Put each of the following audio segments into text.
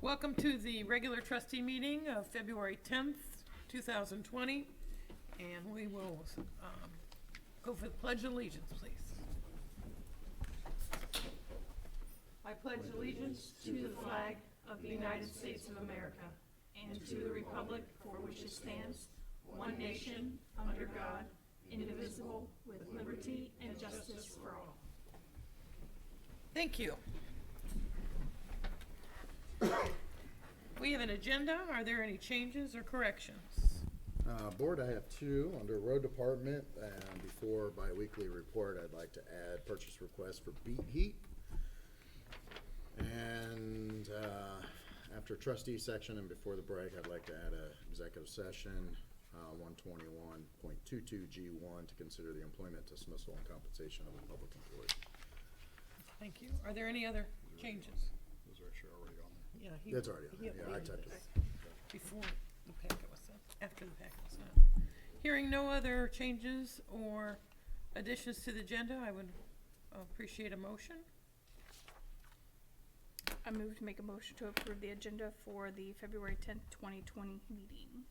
Welcome to the regular trustee meeting of February 10th, 2020. And we will go for the Pledge of Allegiance, please. I pledge allegiance to the flag of the United States of America and to the republic for which it stands, one nation, under God, indivisible, with liberty and justice for all. Thank you. We have an agenda. Are there any changes or corrections? Board, I have two under road department, and before bi-weekly report, I'd like to add purchase request for beet heat. And after trustee section and before the break, I'd like to add a executive session, 121.22G1 to consider the employment, dismissal, and compensation of a public employee. Thank you. Are there any other changes? Was there actually already on there? Yeah, That's already on there. Yeah, I typed it. before the packet was sent, after the packet was sent. Hearing no other changes or additions to the agenda, I would appreciate a motion. I move to make a motion to approve the agenda for the February 10th, 2020 meeting.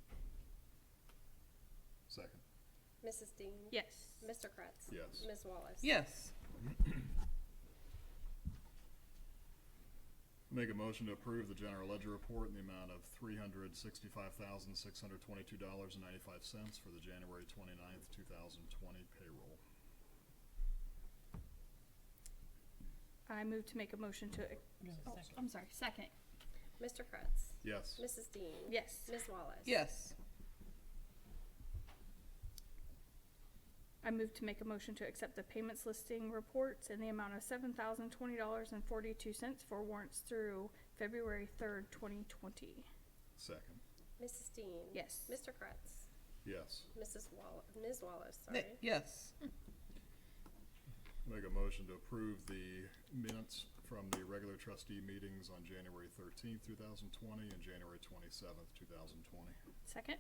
Second. Mrs. Dean? Yes. Mr. Kretz? Yes. Ms. Wallace? Yes. Make a motion to approve the general ledger report in the amount of $365,622.95 for the January 29th, 2020 payroll. I move to make a motion to, I'm sorry, second. Mr. Kretz? Yes. Mrs. Dean? Yes. Ms. Wallace? Yes. I move to make a motion to accept the payments listing reports in the amount of $7,020.42 for warrants through February 3rd, 2020. Second. Mrs. Dean? Yes. Mr. Kretz? Yes. Ms. Wallace, sorry. Yes. Make a motion to approve the minutes from the regular trustee meetings on January 13th, 2020 and January 27th, 2020. Second.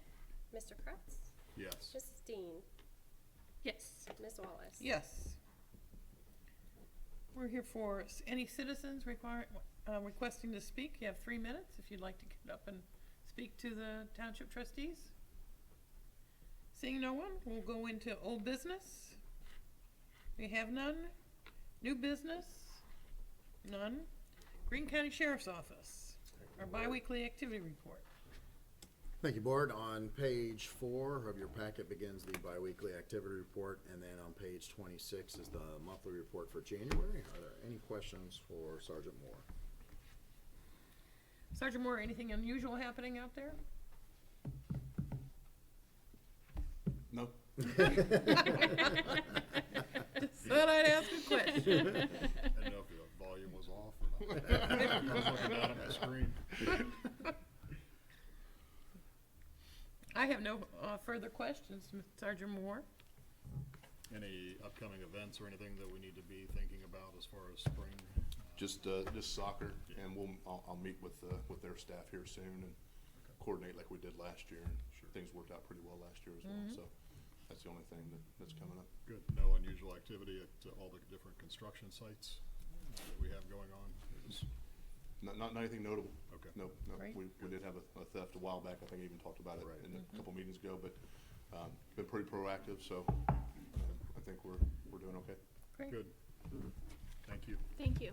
Mr. Kretz? Yes. Mrs. Dean? Yes. Ms. Wallace? Yes. We're here for any citizens requesting to speak. You have 3 minutes if you'd like to get up and speak to the township trustees. Seeing no one, we'll go into old business. We have none. New business? None. Greene County Sheriff's Office, our biweekly activity report. Thank you, Board. On page 4 of your packet begins the biweekly activity report, and then on page 26 is the monthly report for January. Are there any questions for Sergeant Moore? Sergeant Moore, anything unusual happening out there? No. Just thought I'd ask a question. I didn't know if the volume was off or not. I was looking down at my screen. I have no further questions, Sergeant Moore. Any upcoming events or anything that we need to be thinking about as far as spring? Just soccer, and I'll meet with their staff here soon and coordinate like we did last year. And things worked out pretty well last year as well. So that's the only thing that's coming up. Good. No unusual activity at all the different construction sites that we have going on? Not anything notable. Okay. No. Great. We did have a theft a while back. I think I even talked about it Right. in a couple meetings ago, but been pretty proactive. So I think we're doing okay. Great. Good. Thank you. Thank you.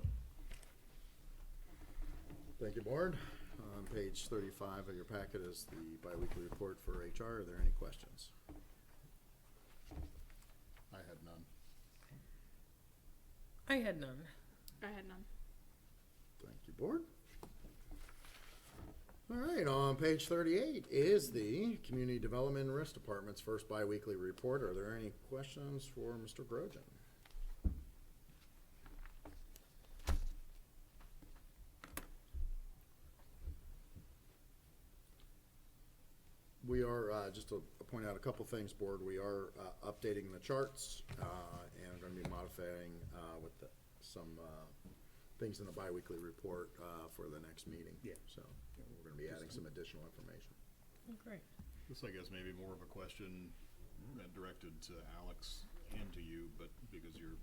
Thank you, Board. On page 35 of your packet is the biweekly report for HR. Are there any questions? I had none. I had none. I had none. Thank you, Board. All right, on page 38 is the Community Development and Risk Department's first biweekly report. Are there any questions for Mr. Grogan? We are, just to point out a couple things, Board, we are updating the charts and are going to be modifying with some things in the biweekly report for the next meeting. Yeah. So we're going to be adding some additional information. Oh, great. This, I guess, maybe more of a question directed to Alex and to you, but because you're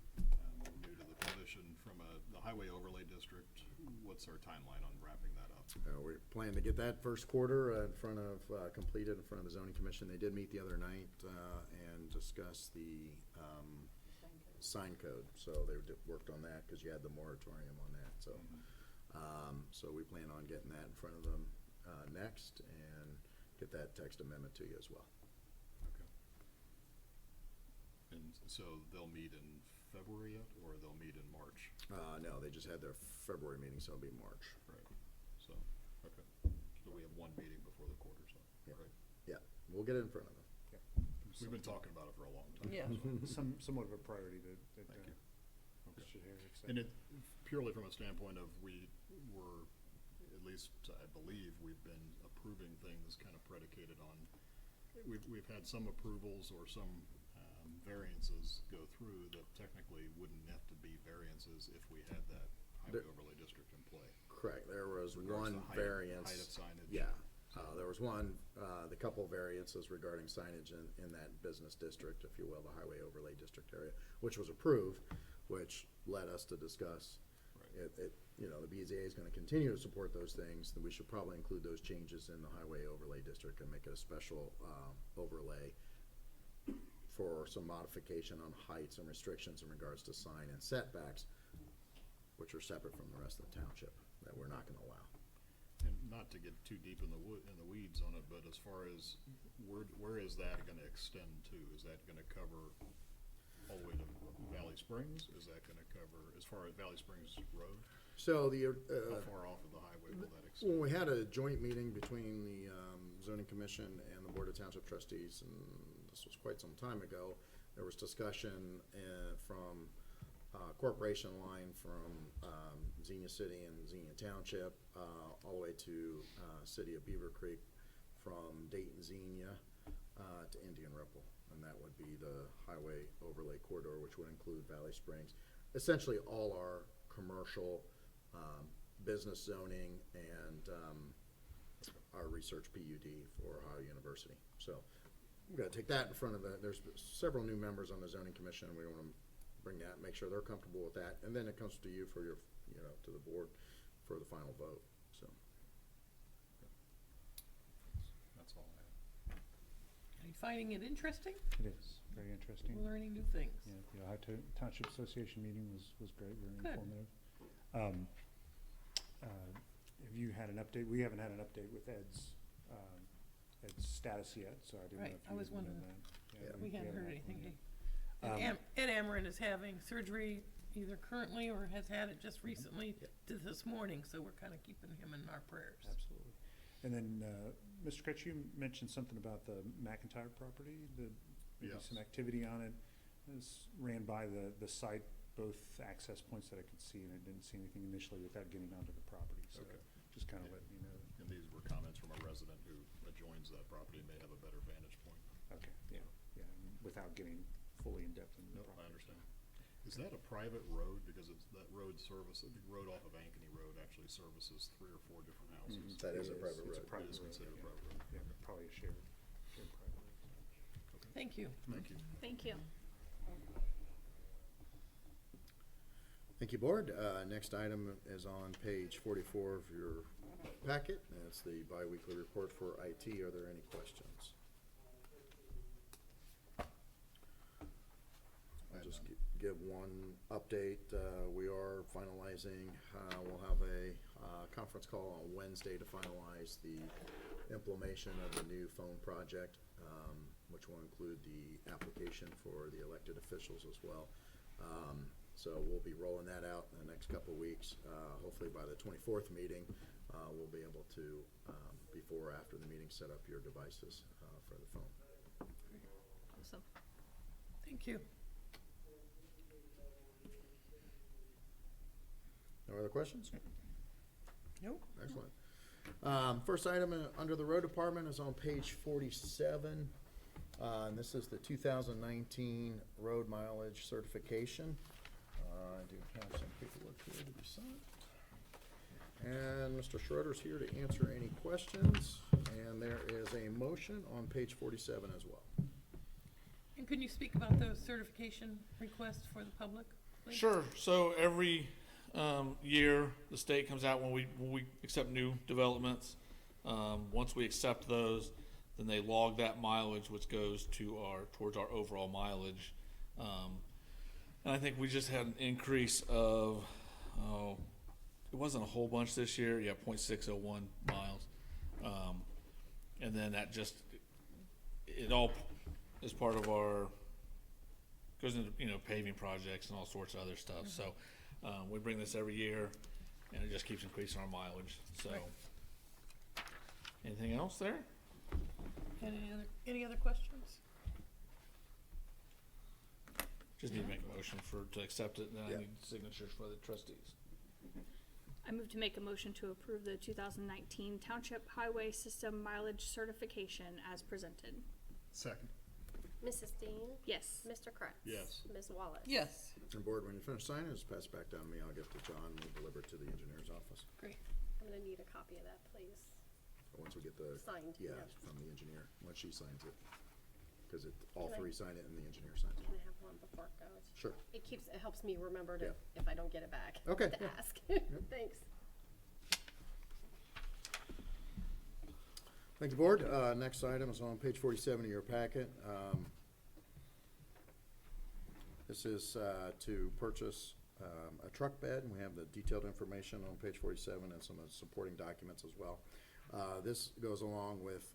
new to the position, from the highway overlay district what's our timeline on wrapping that up? We plan to get that first quarter in front of, completed in front of the zoning commission. They did meet the other night, and discuss the, sign code. So they worked on that, cause you had the moratorium on that, so. So we plan on getting that in front of them, next, and get that text amendment to you as well. Okay. And so they'll meet in February yet, or they'll meet in March? No, they just had their February meeting, so it'll be March. Right, so, okay. So we have one meeting before the quarter's up, Yeah. right? Yeah, we'll get it in front of them. We've been talking about it for a long time. Yeah. Somewhat of a priority that Thank you. Okay. Mr. Harris said. And it, purely from a standpoint of we were, at least I believe, we've been approving things kind of predicated on, we've had some approvals or some variances go through that technically wouldn't have to be variances if we had that highway overlay district in play. Correct, there was Regards one to height- variance. height of signage. Yeah, there was one, the couple variances regarding signage in that business district, if you will, the highway overlay district area, which was approved, which led us to discuss. Right. You know, the BZA is gonna continue to support those things, then we should probably include those changes in the highway overlay district and make it a special, overlay for some modification on heights and restrictions in regards to sign and setbacks, which are separate from the rest of the township, that we're not gonna allow. And not to get too deep in the weeds on it, but as far as where is that gonna extend to? Is that gonna cover all the way to Valley Springs? Is that gonna cover as far as Valley Springs Road? So the, How far off of the highway will that extend? when we had a joint meeting between the zoning commission and the board of township trustees, and this was quite some time ago, there was discussion from corporation line from Xenia City and Xenia Township, all the way to city of Beavercreek, from Dayton Xenia to Indian Ripple, and that would be the highway overlay corridor, which would include Valley Springs. Essentially all our commercial business zoning and our research PUD for Ohio University. So we've got to take that in front of there's several new members on the zoning commission, and we want to bring that, make sure they're comfortable with that, and then it comes to you for your, to the board for the final vote, so. That's all I have. Are you finding it interesting? It is, very interesting. We're learning new things. Yeah, the Ohio Township Association meeting was great, very Good. informative. Have you had an update? We haven't had an update with Ed's status yet, so I didn't know Right, if I you was had known wondering. that. Yeah. We haven't haven't heard had anything. one yet. Ed Ameren is having surgery either currently or has had it just recently to this morning, so we're kind of keeping him in our prayers. Absolutely. And then, Mr. Kretsch, you mentioned something about the McIntyre property, maybe Yes. some activity on it. This ran by the site, both access points that I could see, and I didn't see anything initially without getting onto the property, so Okay. just kind of Yeah. letting you know. And these were comments from a resident who adjoins that property and may have a better vantage point. Okay, yeah, without getting fully in depth into the No, I property. understand. Is that a private road? Because it's, that road service, the road off of Ankeny Road actually services 3 or 4 different houses. That is a It private It's a road. private It is road, considered a yeah. private road. Yeah, but probably a shared private road. Thank you. Thank you. Thank you. Thank you, board. Next item is on page 44 of your packet, and it's the biweekly report for IT. Are there any questions? I'll just give one update. We are finalizing, we'll have a conference call on Wednesday to finalize the implementation of the new phone project, which will include the application for the elected officials as well. So we'll be rolling that out in the next couple of weeks. Hopefully by the 24th meeting, we'll be able to, before or after the meeting, set up your devices for the phone. Awesome. Thank you. No other questions? Nope. Excellent. First item under the road department is on page 47. And this is the 2019 road mileage certification. I do have some paperwork here to be signed. And Mr. Schroeder's here to answer any questions. And there is a motion on page 47 as well. And can you speak about those certification requests for the public, please? Sure. So every year, the state comes out when we accept new developments. Once we accept those, then they log that mileage, which goes towards our overall mileage. And I think we just had an increase of, it wasn't a whole bunch this year. Yeah, 0.601 miles. And then that just, it all is part of our, goes into, paving projects and all sorts of other stuff. So, we bring this every year and it just keeps increasing our mileage. So, anything else there? Any other questions? Just need to make a motion to accept it, and then Yeah. I need signatures for the trustees. I move to make a motion to approve the 2019 Township Highway System Mileage Certification as presented. Second. Mrs. Dean? Yes. Mr. Kratz? Yes. Ms. Wallace? Yes. And board, when you finish signing, just pass it back down to me. I'll give it to John and we'll deliver it to the engineer's office. Great. I'm gonna need a copy of that, please. Once we get the, Signed. yeah, from the engineer, once she signs it. Because all Can I- three sign it and the engineer signs it. Can I have one before it goes? Sure. It helps me remember to, Yeah. if I don't get it back. Okay, To yeah. ask. Thanks. Thank you, board. Next item is on page 47 of your packet. This is to purchase a truck bed, and we have the detailed information on page 47 and some of the supporting documents as well. This goes along with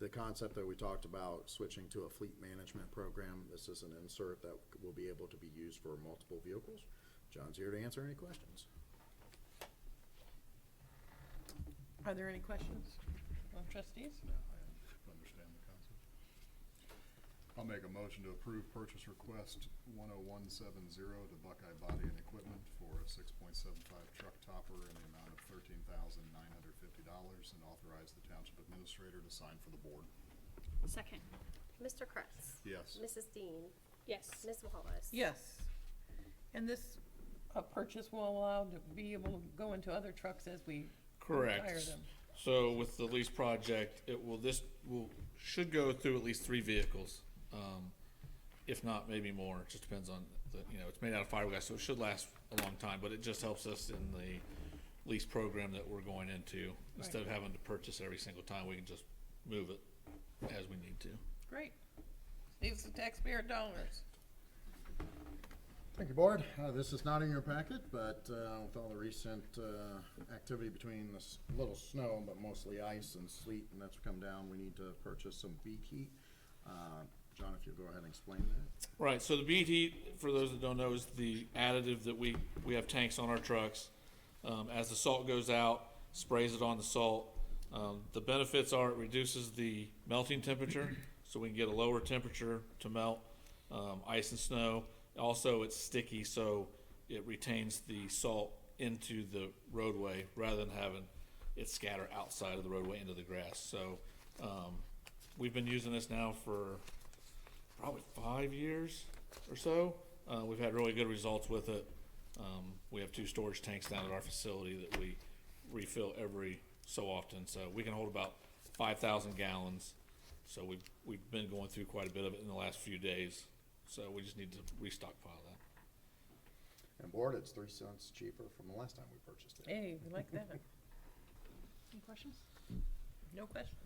the concept that we talked about, switching to a fleet management program. This is an insert that will be able to be used for multiple vehicles. John's here to answer any questions. Are there any questions from trustees? No, I understand the concept. I'll make a motion to approve purchase request 10170 to Buckeye Body and Equipment for a 6.75 truck topper in the amount of $13,950 and authorize the township administrator to sign for the board. Second. Mr. Kratz? Yes. Mrs. Dean? Yes. Ms. Wallace? Yes. And this purchase will allow to be able to go into other trucks as we retire Correct. them. So with the lease project, should go through at least 3 vehicles. If not, maybe more. It just depends on it's made out of fiberglass, so it should last a long time, but it just helps us in the lease program that we're going into. Instead of having to purchase every single time, we can just move it as we need to. Great. Saves the taxpayer dollars. Thank you, board. This is not in your packet, but with all the recent activity between little snow, but mostly ice and sleet, and that's come down, we need to purchase some beet heat. John, if you'll go ahead and explain that. Right, so the beet heat, for those that don't know, is the additive that we have tanks on our trucks. As the salt goes out, sprays it on the salt. The benefits are it reduces the melting temperature, so we can get a lower temperature to melt ice and snow. Also, it's sticky, so it retains the salt into the roadway rather than having it scatter outside of the roadway into the grass. So we've been using this now for probably 5 years or so. We've had really good results with it. We have 2 storage tanks down at our facility that we refill every so often. So we can hold about 5,000 gallons. So we've been going through quite a bit of it in the last few days. So we just need to restockpile that. And board, it's 3 cents cheaper from the last time we purchased it. Hey, we like that. Any questions? No questions.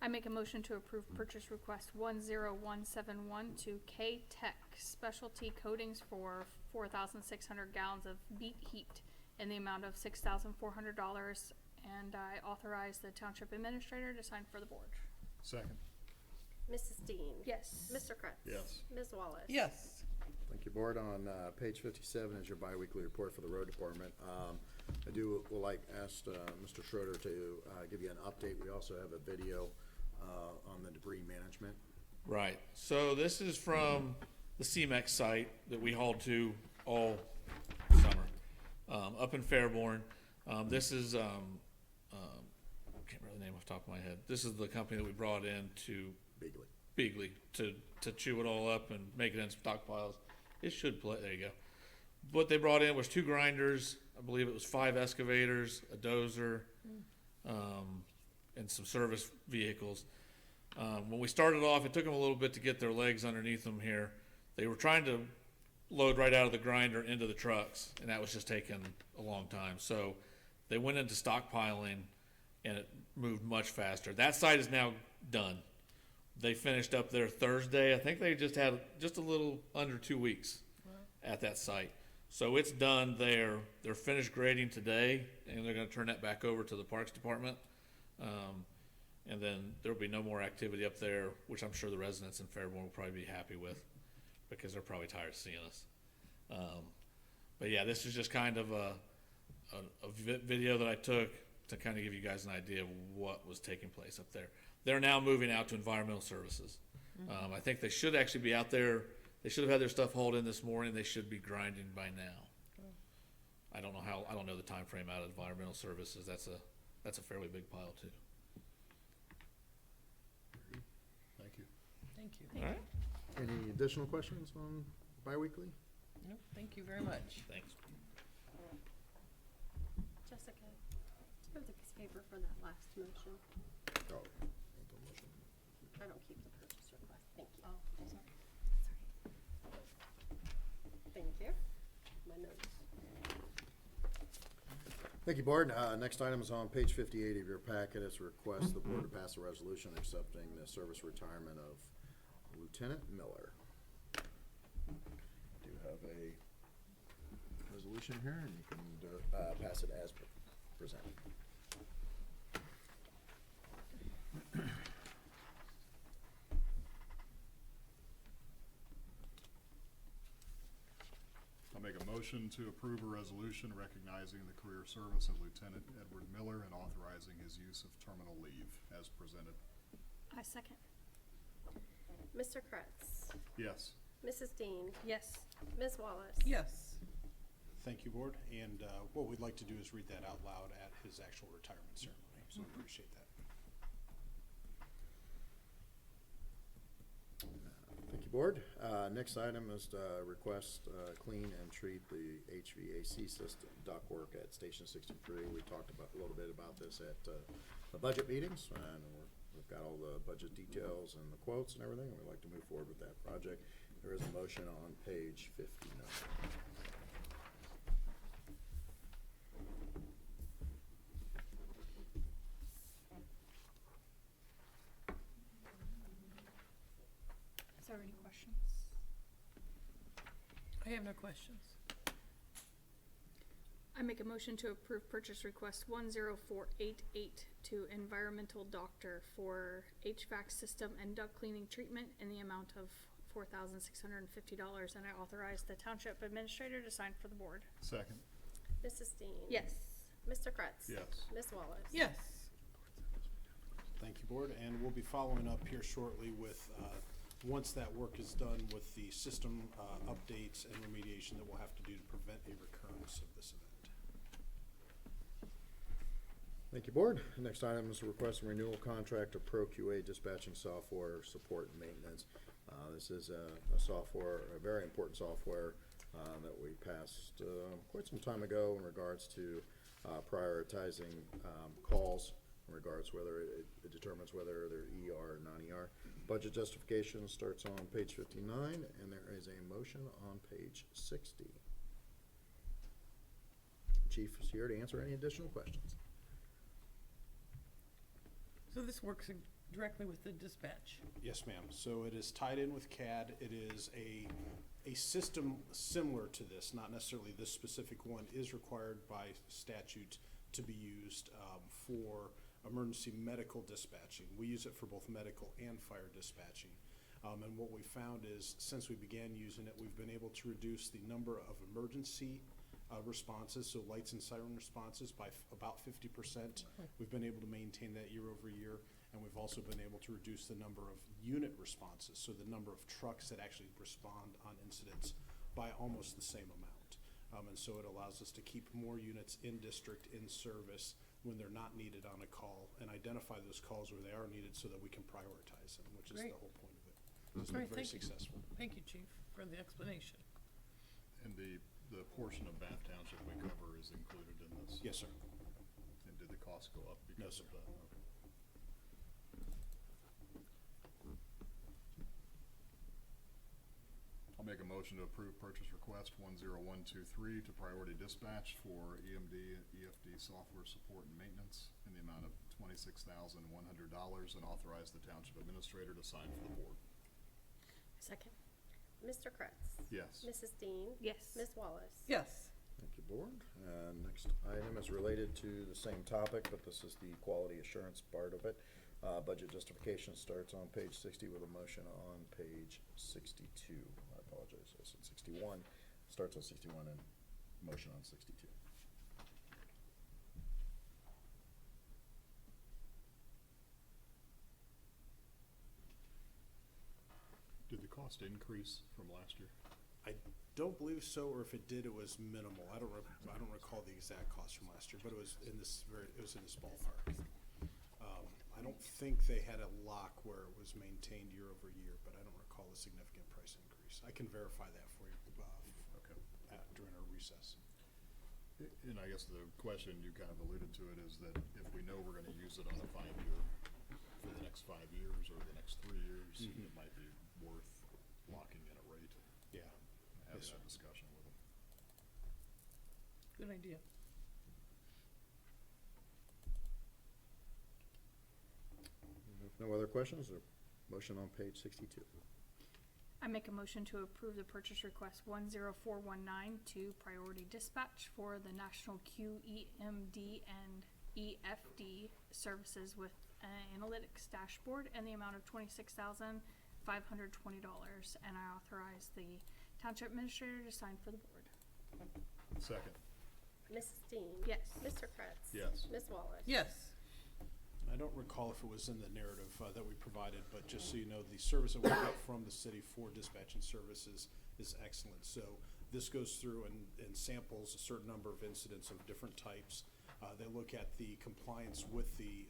I make a motion to approve purchase request 10171 to K-Tech Specialty Coatings for 4,600 gallons of beet heat in the amount of $6,400, and I authorize the township administrator to sign for the board. Second. Mrs. Dean? Yes. Mr. Kratz? Yes. Ms. Wallace? Yes. Thank you, board. On page 57 is your biweekly report for the road department. I asked Mr. Schroeder to give you an update. We also have a video on the debris management. Right. So this is from the CMEX site that we hauled to all summer up in Fairborn. This is I can't remember the name off the top of my head. This is the company that we brought in to Beagley to chew it all up and make it in stockpiles. It should play. There you go. What they brought in was 2 grinders. I believe it was 5 excavators, a dozer, and some service vehicles. When we started off, it took them a little bit to get their legs underneath them here. They were trying to load right out of the grinder into the trucks, and that was just taking a long time. So they went into stockpiling, and it moved much faster. That site is now done. They finished up there Thursday. I think they just had just a little under 2 weeks at that site. So it's done there. They're finished grading today, and they're going to turn that back over to the Parks Department. And then there'll be no more activity up there, which I'm sure the residents in Fairborn will probably be happy with, because they're probably tired of seeing us. But yeah, this is just kind of a video that I took to kind of give you guys an idea of what was taking place up there. They're now moving out to environmental services. I think they should actually be out there. They should have had their stuff hauled in this morning. They should be grinding by now. I don't know the time frame out of environmental services. That's a fairly big pile too. Thank you. Thank you. All right. Any additional questions on biweekly? No, thank you very much. Thanks. Jessica, do you have the piece of paper for that last motion? Oh, I don't keep the purchase request. Thank you. Oh, sorry. Thank you. My notes. Thank you, Board. Next item is on page 58 of your packet. It's a request the Board to pass a resolution accepting the service retirement of Lieutenant Miller. Do have a resolution here, and you can pass it as presented. I'll make a motion to approve a resolution recognizing the career service of Lieutenant Edward Miller and authorizing his use of terminal leave as presented. I second. Mr. Kretz, Yes. Mrs. Dean, Yes. Ms. Wallace. Yes. Thank you, Board. And what we'd like to do is read that out loud at his actual retirement ceremony, so we appreciate that. Thank you, Board. Next item is to request clean and treat the HVAC system ductwork at Station 63. We talked a little bit about this at the budget meetings, and we've got all the budget details and the quotes and everything, and we'd like to move forward with that project. There is a motion on page 59. Is there any questions? I have no questions. I make a motion to approve purchase request 10488 to Environmental Doctor for HVAC system and duct cleaning treatment in the amount of $4,650, and I authorize the Township Administrator to sign for the Board. Second. Mrs. Dean. Yes. Mr. Kretz. Yes. Ms. Wallace. Yes. Thank you, Board. And we'll be following up here shortly with, once that work is done, with the system updates and remediation that we'll have to do to prevent a recurrence of this event. Thank you, Board. Next item is a request and renewal contract of ProQA dispatching software support and maintenance. This is a software, a very important software that we passed quite some time ago in regards to prioritizing calls, in regards whether it determines whether they're ER or non-ER. Budget justification starts on page 59, and there is a motion on page 60. Chief is here to answer any additional questions. So this works directly with the dispatch. Yes, ma'am. So it is tied in with CAD. It is a system similar to this, not necessarily this specific one, is required by statute to be used for emergency medical dispatching. We use it for both medical and fire dispatching. And what we found is, since we began using it, we've been able to reduce the number of emergency responses, so lights and siren responses, by about 50%. We've been able to maintain that year over year, and we've also been able to reduce the number of unit responses, so the number of trucks that actually respond on incidents, by almost the same amount. And so it allows us to keep more units in district, in service, when they're not needed on a call, and identify those calls where they are needed so that we can prioritize them, which is Great. the whole point of it. It's Great, been very thank you. successful. Thank you, Chief, for the explanation. And the portion of Bath Township we cover is included in this? Yes, sir. And did the cost go up No, because sir. of that? Okay. I'll make a motion to approve purchase request 10123 to Priority Dispatch for EMD and EFD software support and maintenance in the amount of $26,100 and authorize the township administrator to sign for the board. Second. Mr. Kretz? Yes. Mrs. Dean? Yes. Ms. Wallace? Yes. Thank you, board. Next item is related to the same topic, but this is the quality assurance part of it. Budget justification starts on page 60 with a motion on page 62. I apologize, I said 61. Starts on 61 and motion on 62. Did the cost increase from last year? I don't believe so, or if it did, it was minimal. I don't recall the exact cost from last year, but it was in this ballpark. I don't think they had a lock where it was maintained year over year, but I don't recall a significant price increase. I can verify that for you, during our recess. And I guess the question, you kind of alluded to it, is that if we know we're gonna use it on a 5-year, for the next 5 years or the next 3 years, it might be worth locking in a rate. Yeah. Having Yes, that sir. discussion with them. Good idea. If no other questions, or motion on page 62. I make a motion to approve the purchase request 10419 to Priority Dispatch for the National QEMD and EFD services with analytics dashboard and the amount of $26,520, and I authorize the township administrator to sign for the board. Second. Mrs. Dean? Yes. Mr. Kretz? Yes. Ms. Wallace? Yes. I don't recall if it was in the narrative that we provided, but just so you know, the service that we get from the city for dispatching services is excellent. So this goes through and samples a certain number of incidents of different types. They look at the compliance with the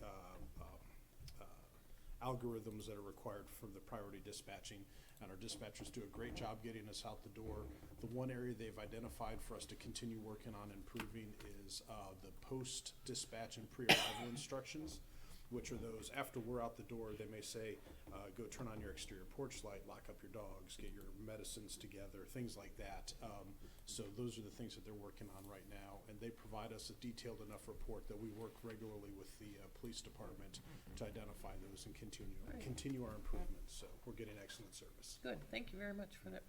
algorithms that are required for the priority dispatching, and our dispatchers do a great job getting us out the door. The one area they've identified for us to continue working on improving is the post-dispatch and pre-arrival instructions, which are those, after we're out the door, they may say, go turn on your exterior porch light, lock up your dogs, get your medicines together, things like that. So those are the things that they're working on right now, and they provide us a detailed enough report that we work regularly with the police department to identify those and continue our improvements. So we're getting excellent service. Good. Thank you very much for that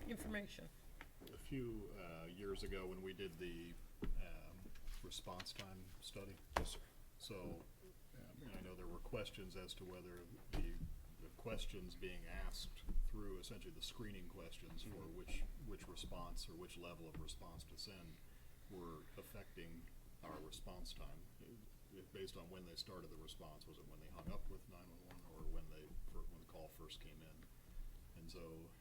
information. A few years ago, when we did the response time study. Yes, sir. So, and I know there were questions as to whether the questions being asked through essentially the screening questions for which response or which level of response to send were affecting our response time. Based on when they started the response, was it when they hung up with 911 or when the call first came in? And so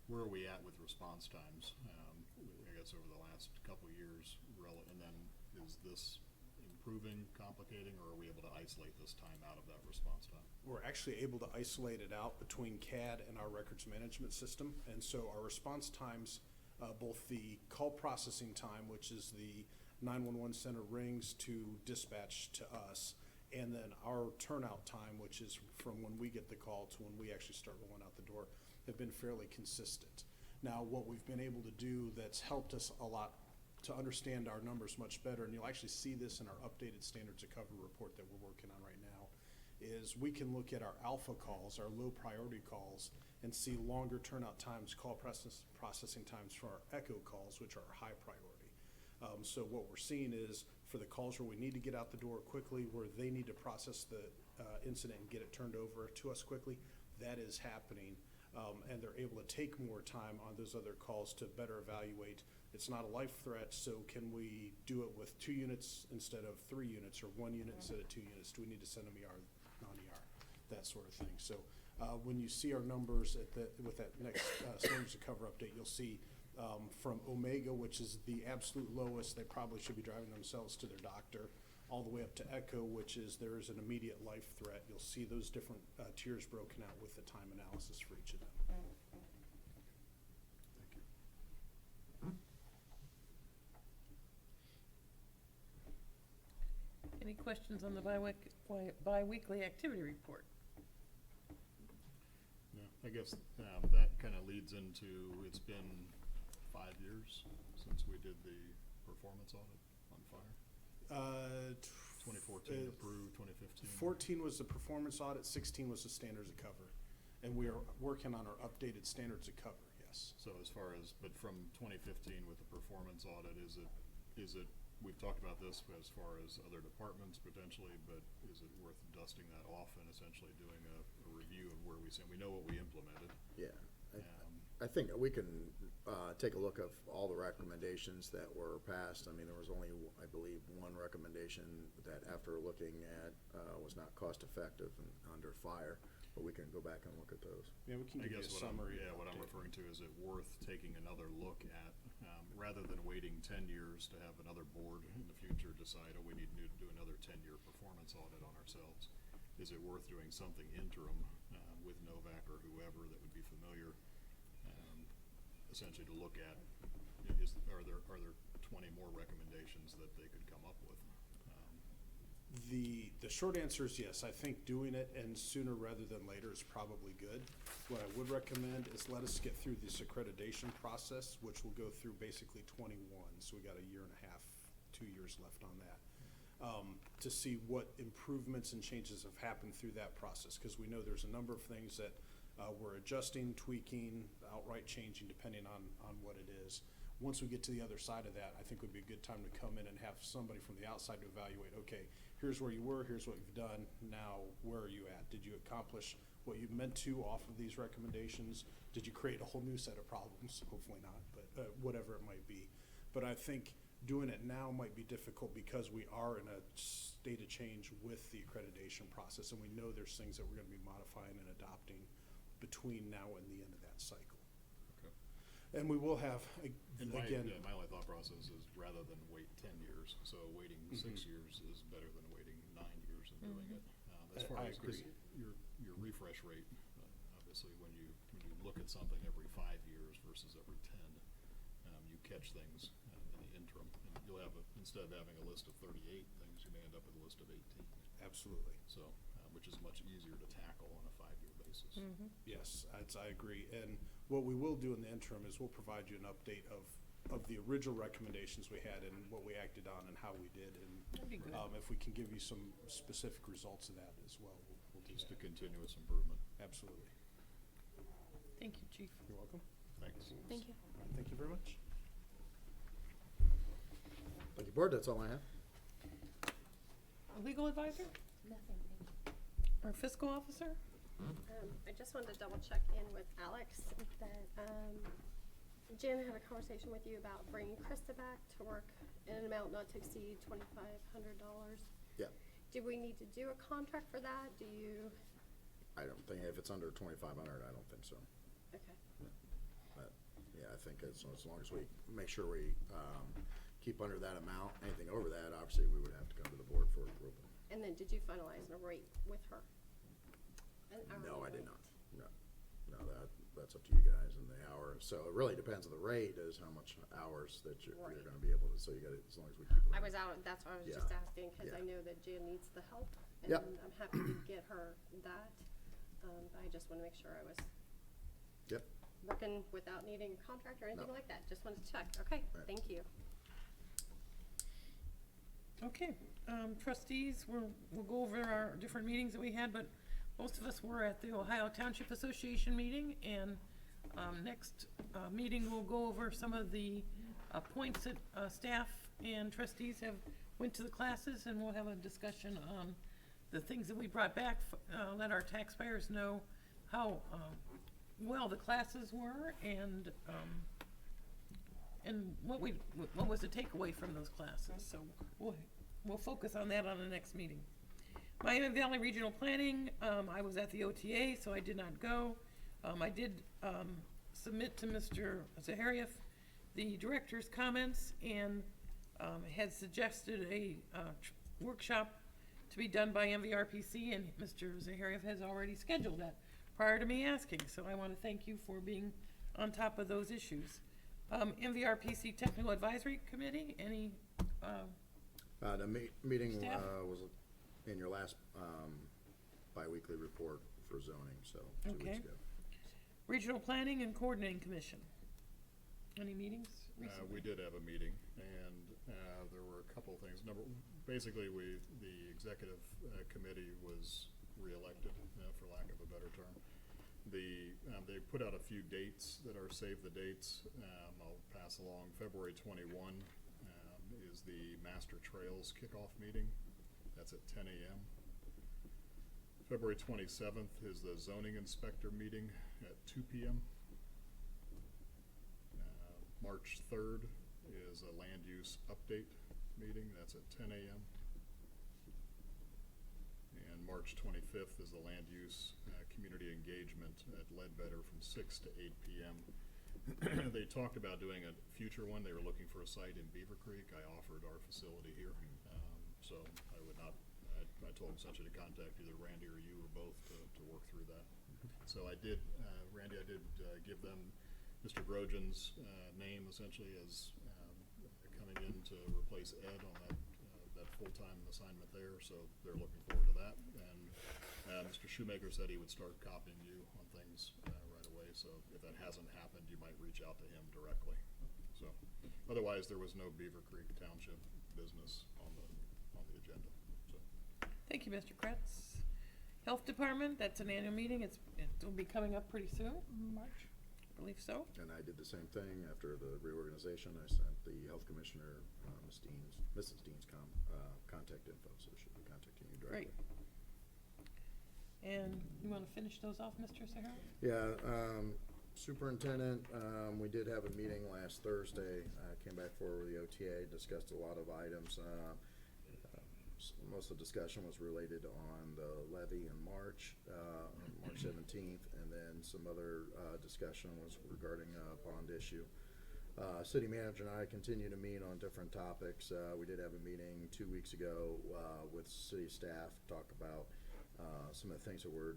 where are we at with response times? I guess over the last couple of years, and then is this improving, complicating, or are we able to isolate this time out of that response time? We're actually able to isolate it out between CAD and our records management system. And so our response times, both the call processing time, which is the 911 center rings to dispatch to us, and then our turnout time, which is from when we get the call to when we actually start rolling out the door, have been fairly consistent. Now, what we've been able to do that's helped us a lot to understand our numbers much better, and you'll actually see this in our updated standards of cover report that we're working on right now, is we can look at our alpha calls, our low priority calls, and see longer turnout times, call processing times for our echo calls, which are high priority. So what we're seeing is for the calls where we need to get out the door quickly, where they need to process the incident and get it turned over to us quickly, that is happening. And they're able to take more time on those other calls to better evaluate. It's not a life threat, so can we do it with 2 units instead of 3 units, or 1 unit instead of 2 units? Do we need to send them ER, non-ER, that sort of thing. So when you see our numbers with that next standards of cover update, you'll see from Omega, which is the absolute lowest, they probably should be driving themselves to their doctor, all the way up to Echo, which is there is an immediate life threat. You'll see those different tiers broken out with the time analysis for each of them. Thank you. Any questions on the bi-weekly activity report? No. I guess, that kinda leads into, it's been 5 years since we did the performance audit on fire. 2014 approved, 2015. 14 was the performance audit, 16 was the standards of cover. And we are working on our updated standards of cover, yes. So as far as, but from 2015 with the performance audit, is it, we've talked about this as far as other departments potentially, but is it worth dusting that off and essentially doing a review of where we stand? We know what we implemented. Yeah. Um, I think we can take a look of all the recommendations that were passed. I mean, there was only, I believe, one recommendation that after looking at was not cost effective and under fire, but we can go back and look at those. Yeah, we can I give you a guess summary. what I'm referring to, is it worth taking another look at, rather than waiting 10 years to have another board in the future decide, oh, we need to do another 10-year performance audit on ourselves? Is it worth doing something interim with Novak or whoever that would be familiar, essentially to look at, are there 20 more recommendations that they could come up with? The short answer is yes. I think doing it and sooner rather than later is probably good. What I would recommend is let us get through this accreditation process, which will go through basically 21. So we got a year and a half, 2 years left on that, to see what improvements and changes have happened through that process. Because we know there's a number of things that we're adjusting, tweaking, outright changing, depending on what it is. Once we get to the other side of that, I think would be a good time to come in and have somebody from the outside to evaluate, okay, here's where you were, here's what you've done, now where are you at? Did you accomplish what you meant to off of these recommendations? Did you create a whole new set of problems? Hopefully not, but whatever it might be. But I think doing it now might be difficult because we are in a state of change with the accreditation process, and we know there's things that we're gonna be modifying and adopting between now and the end of that cycle. Okay. And we will have, And again, my only thought process is rather than wait 10 years, so waiting 6 years is better than waiting 9 years and doing it. As far I as, 'cause agree. your refresh rate, obviously, when you look at something every 5 years versus every 10, you catch things in the interim. And you'll have, instead of having a list of 38 things, you may end up with a list of 18. absolutely. So, which is much easier to tackle on a 5-year basis. Yes, I agree. And what we will do in the interim is we'll provide you an update of the original recommendations we had and what we acted on and how we did. That'd be good. And if we can give you some specific results of that as well, we'll do Just a that. continuous improvement. Absolutely. Thank you, Chief. You're welcome. Thanks. Thank you. All right, thank you very much. Thank you, Board. That's all I have. A legal advisor Nothing, thank you. or fiscal officer? I just wanted to double check in with Alex that, Jen had a conversation with you about bringing Krista back to work in an amount not to exceed $2,500. Yeah. Do we need to do a contract for that? Do you, I don't think, if it's under 2,500, I don't think so. okay. But, yeah, I think as long as we make sure we keep under that amount, anything over that, obviously, we would have to come to the board for approval. And then did you finalize a rate with her? An No, hourly I did rate? not. No, that's up to you guys and the hour. So it really depends on the rate is how much hours that you're Right. gonna be able to, so you gotta, as long as we keep it. I was out, that's why I was Yeah. just asking, because I Yeah. know that Jan needs the help. And Yep. I'm happy to get her that. I just want to make sure I was Yep. working without needing a contract or anything No. like that. Just wanted to check. Okay, Right. thank you. Okay, trustees, we'll go over our different meetings that we had, but most of us were at the Ohio Township Association meeting, and next meeting, we'll go over some of the points that staff and trustees have went to the classes, and we'll have a discussion on the things that we brought back, let our taxpayers know how well the classes were, and what was the takeaway from those classes. So we'll focus on that on the next meeting. Miami Valley Regional Planning, I was at the OTA, so I did not go. I did submit to Mr. Zaharieff the director's comments and had suggested a workshop to be done by MVRPC, and Mr. Zaharieff has already scheduled that prior to me asking, so I want to thank you for being on top of those issues. MVRPC Technical Advisory Committee, any, The meeting Staff? was in your last biweekly report for zoning, so 2 weeks Okay. ago. Regional Planning and Coordinating Commission. Any meetings recently? We did have a meeting, and there were a couple of things. Basically, the executive committee was reelected, for lack of a better term. They put out a few dates that are save the dates. I'll pass along. February 21 is the Master Trails kickoff meeting. That's at 10 a.m. February 27th is the zoning inspector meeting at 2 p.m. March 3rd is a land use update meeting. That's at 10 a.m. And March 25th is the land use community engagement at Ledbetter from 6 to 8 p.m. They talked about doing a future one. They were looking for a site in Beavercreek. I offered our facility here. So I would not, I told them essentially to contact either Randy or you or both to work through that. So I did, Randy, I did give them Mr. Grojan's name essentially as coming in to replace Ed on that full-time assignment there, so they're looking forward to that. And Mr. Shoemaker said he would start copying you on things right away, so if that hasn't happened, you might reach out to him directly. So otherwise, there was no Beavercreek Township business on the agenda. So. Thank you, Mr. Kretz. Health Department, that's an annual meeting. It'll be coming up pretty soon, March, I believe so. And I did the same thing after the reorganization. I sent the health commissioner, Mrs. Dean's contact info, so she'll be contacting you directly. Great. And you want to finish those off, Mr. Sahara? Yeah, superintendent, we did have a meeting last Thursday. Came back forward with the OTA, discussed a lot of items. Most of the discussion was related on the levy in March, on March 17th, and then some other discussion was regarding a bond issue. City manager and I continue to meet on different topics. We did have a meeting 2 weeks ago with city staff, talk about some of the things that we're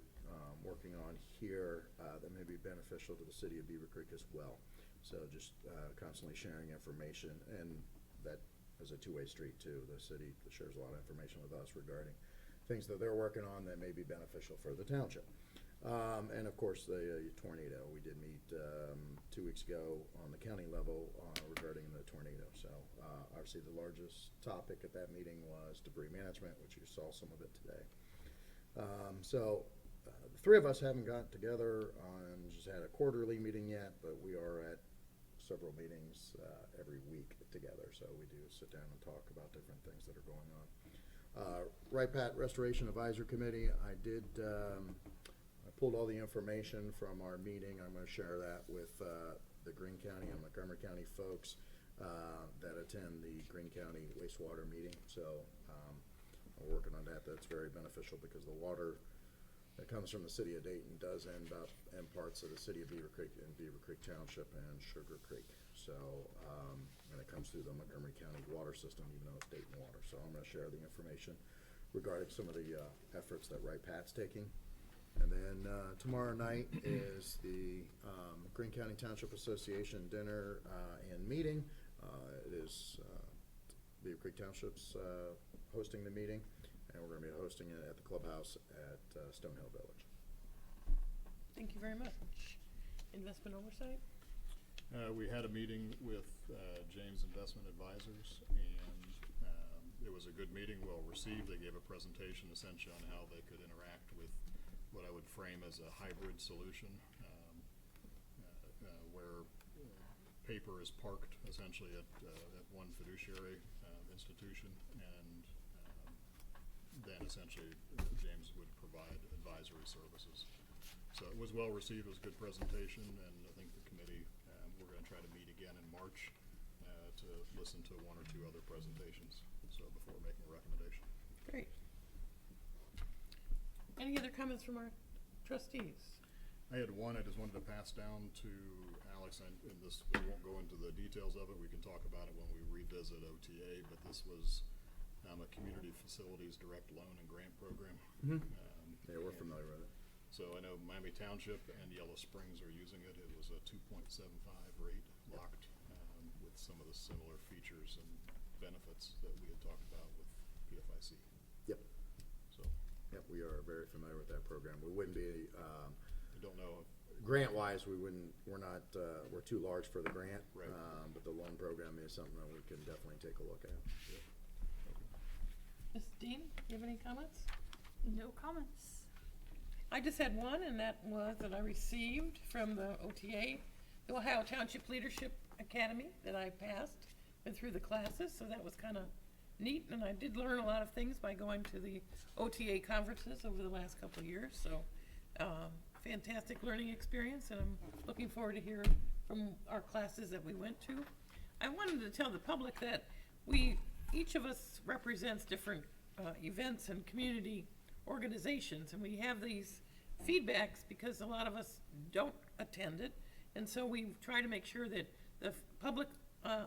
working on here that may be beneficial to the city of Beavercreek as well. So just constantly sharing information, and that is a two-way street too. The city shares a lot of information with us regarding things that they're working on that may be beneficial for the township. And of course, the tornado. We did meet 2 weeks ago on the county level regarding the tornado. So obviously the largest topic at that meeting was debris management, which you saw some of it today. The three of us haven't gotten together and just had a quarterly meeting yet, but we are at several meetings every week together. So we do sit down and talk about different things that are going on. Right Pat Restoration Advisory Committee, I pulled all the information from our meeting. I'm going to share that with the Greene County and Montgomery County folks that attend the Greene County wastewater meeting. So I'm working on that. That's very beneficial because the water that comes from the city of Dayton does end up in parts of the city of Beavercreek and Beavercreek Township and Sugar Creek. So, and it comes through the Montgomery County water system, even though it's Dayton water. So I'm going to share the information regarding some of the efforts that Right Pat's taking. And then tomorrow night is the Greene County Township Association dinner and meeting. It is Beavercreek Township's hosting the meeting, and we're going to be hosting it at the clubhouse at Stonehill Village. Thank you very much. Investment oversight? We had a meeting with James Investment Advisors, and it was a good meeting, well received. They gave a presentation essentially on how they could interact with what I would frame as a hybrid solution, where paper is parked essentially at one fiduciary institution, and then essentially James would provide advisory services. So it was well received. It was a good presentation, and I think the committee, we're going to try to meet again in March to listen to one or two other presentations, so before making a recommendation. Great. Any other comments from our trustees? I had one I just wanted to pass down to Alex, and this, we won't go into the details of it. We can talk about it when we revisit OTA, but this was a community facilities direct loan and grant program. Yeah, we're familiar with it. So I know Miami Township and Yellow Springs are using it. It was a 2.75 rate locked with some of the similar features and benefits that we had talked about with PFIC. Yep. So Yep, we are very familiar with that program. We wouldn't be. I don't know grant-wise, we're not, we're too large for the grant. Right. But the loan program is something that we can definitely take a look at. Ms. Dean, you have any comments? No comments. I just had one, and that was that I received from the OTA, the Ohio Township Leadership Academy, that I passed, went through the classes, so that was kind of neat, and I did learn a lot of things by going to the OTA conferences over the last couple of years, so, fantastic learning experience, and I'm looking forward to hear from our classes that we went to. I wanted to tell the public that each of us represents different events and community organizations, and we have these feedbacks because a lot of us don't attend it, and so we try to make sure that the public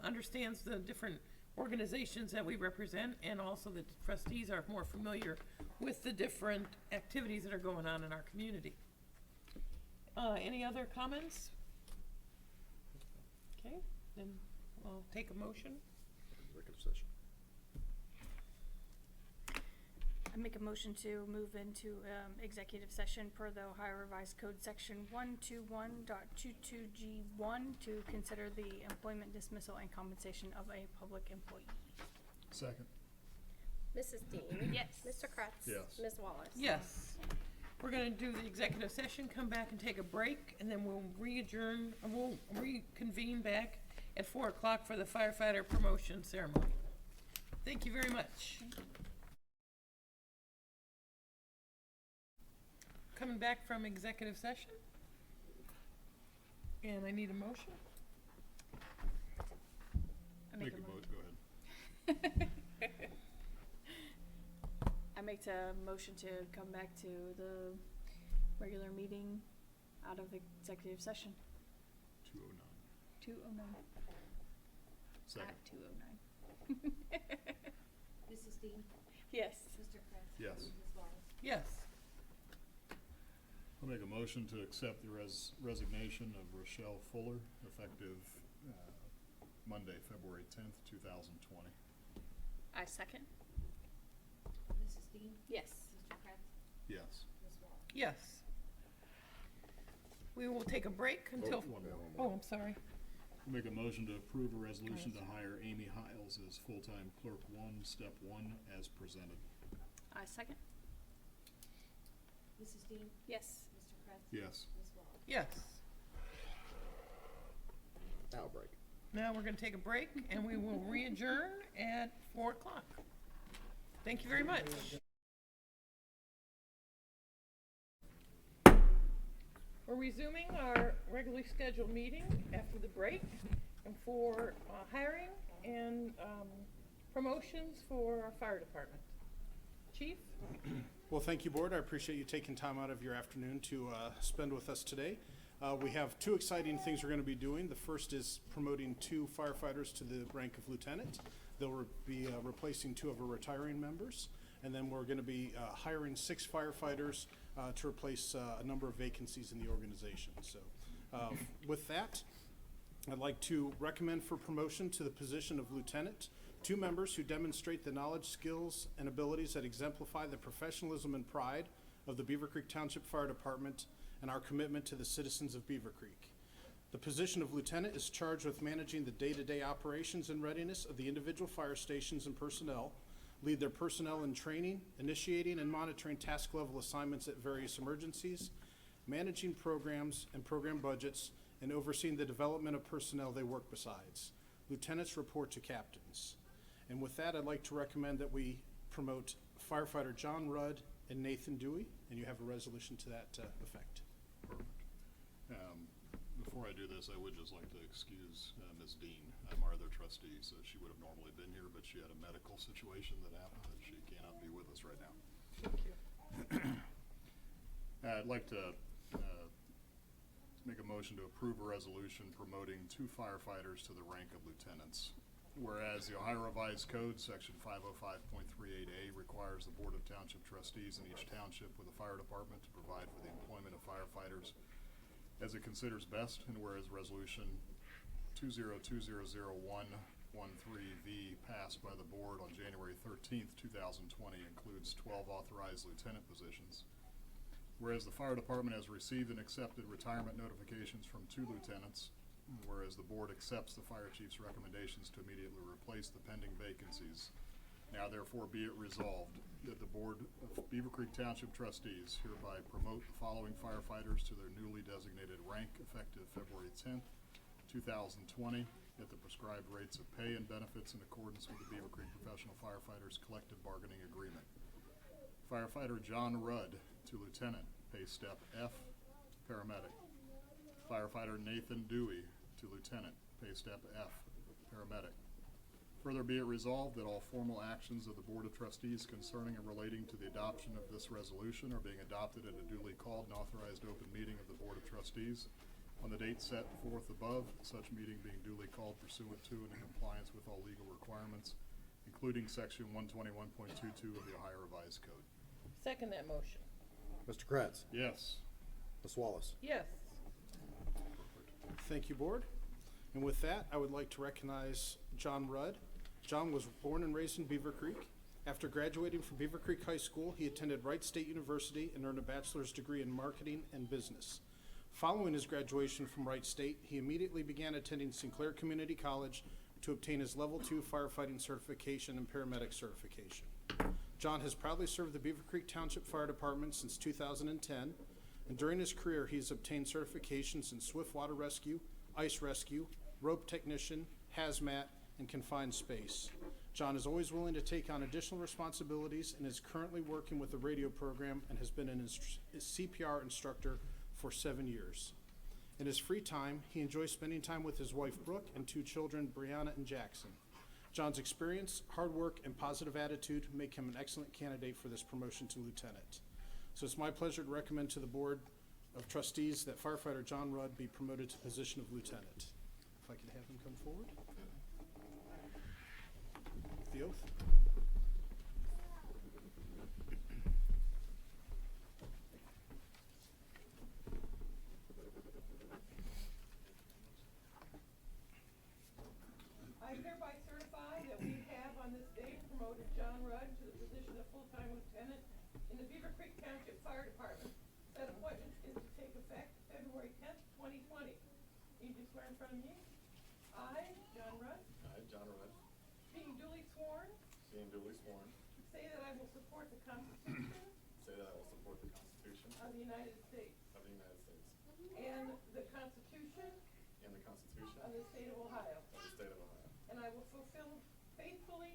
understands the different organizations that we represent, and also that the trustees are more familiar with the different activities that are going on in our community. Any other comments? Okay, then I'll take a motion. Executive session. I make a motion to move into executive session per the Ohio Revised Code Section 121.22G1 to consider the employment dismissal and compensation of a public employee. Second. Mrs. Dean? Yes. Mr. Kretz? Yes. Ms. Wallace? Yes. We're gonna do the executive session, come back and take a break, and then we'll we'll reconvene back at 4 o'clock for the firefighter promotion ceremony. Thank you very much. Coming back from executive session. And I need a motion. I Make make a a vote, motion. go ahead. I make a motion to come back to the regular meeting out of executive session. 2:09. 2:09. Second. At 2:09. Mrs. Dean? Yes. Mr. Kretz? Yes. Ms. Wallace? Yes. I'll make a motion to accept the resignation of Rochelle Fuller, effective Monday, February 10th, 2020. I second. Mrs. Dean? Yes. Mr. Kretz? Yes. Ms. Wallace? Yes. We will take a break until, One more. oh, I'm sorry. I'll make a motion to approve a resolution to hire Amy Hiles as full-time clerk 1, step 1, as presented. I second. Mrs. Dean? Yes. Mr. Kretz? Yes. Ms. Wallace? Yes. Now break. Now we're gonna take a break, and we will re-adjourn at 4 o'clock. Thank you very much. We're resuming our regularly scheduled meeting after the break, and for hiring and promotions for our fire department. Chief? Well, thank you, Board. I appreciate you taking time out of your afternoon to spend with us today. We have two exciting things we're going to be doing. The first is promoting 2 firefighters to the rank of lieutenant. They'll be replacing 2 of our retiring members. And then we're going to be hiring 6 firefighters to replace a number of vacancies in the organization. So with that, I'd like to recommend for promotion to the position of lieutenant 2 members who demonstrate the knowledge, skills, and abilities that exemplify the professionalism and pride of the Beavercreek Township Fire Department and our commitment to the citizens of Beavercreek. The position of lieutenant is charged with managing the day-to-day operations and readiness of the individual fire stations and personnel, lead their personnel in training, initiating and monitoring task-level assignments at various emergencies, managing programs and program budgets, and overseeing the development of personnel they work besides. Lieutenants report to captains. And with that, I'd like to recommend that we promote firefighter John Rudd and Nathan Dewey, and you have a resolution to that effect. Perfect. Before I do this, I would just like to excuse Ms. Dean, our other trustee. So she would have normally been here, but she had a medical situation that happened, and she cannot be with us right now. Thank you. I'd like to make a motion to approve a resolution promoting 2 firefighters to the rank of lieutenants. Whereas the Ohio Revised Code, Section 505.38A, requires the Board of Township Trustees in each township with a fire department to provide for the employment of firefighters as it considers best, and whereas Resolution 20200113V passed by the Board on January 13th, 2020 includes 12 authorized lieutenant positions. Whereas the fire department has received and accepted retirement notifications from 2 lieutenants, whereas the board accepts the fire chief's recommendations to immediately replace the pending vacancies. Now therefore be it resolved that the Board of Beavercreek Township Trustees hereby promote the following firefighters to their newly designated rank effective February 10th, 2020, at the prescribed rates of pay and benefits in accordance with the Beavercreek Professional Firefighters Collective Bargaining Agreement. Firefighter John Rudd to Lieutenant, pay step F, paramedic. Firefighter Nathan Dewey to Lieutenant, pay step F, paramedic. Further be it resolved that all formal actions of the Board of Trustees concerning and relating to the adoption of this resolution are being adopted at a duly called and authorized open meeting of the Board of Trustees on the date set forth above, such meeting being duly called pursuant to and in compliance with all legal requirements, including section 121.22 of the Ohio Revised Code. Second that motion. Mr. Kratz? Yes. Ms. Wallace? Yes. Thank you, Board. And with that, I would like to recognize John Rudd. John was born and raised in Beavercreek. After graduating from Beavercreek High School, he attended Wright State University and earned a bachelor's degree in marketing and business. Following his graduation from Wright State, he immediately began attending Sinclair Community College to obtain his Level 2 firefighting certification and paramedic certification. John has proudly served the Beavercreek Township Fire Department since 2010, and during his career he has obtained certifications in swift water rescue, ice rescue, rope technician, hazmat, and confined space. John is always willing to take on additional responsibilities and is currently working with the radio program and has been a CPR instructor for 7 years. In his free time, he enjoys spending time with his wife Brooke and 2 children, Brianna and Jackson. John's experience, hard work, and positive attitude make him an excellent candidate for this promotion to lieutenant. So it's my pleasure to recommend to the Board of Trustees that firefighter John Rudd be promoted to the position of lieutenant. If I could have him come forward. The oath. I hereby certify that we have on this day promoted John Rudd to the position of full-time lieutenant in the Beavercreek Township Fire Department. That appointment is to take effect February 10th, 2020. You do swear in front of me? I, John Rudd, I, John Rudd, being duly sworn, say that I will support the Constitution of the United States and the Constitution of the State of Ohio. And I will faithfully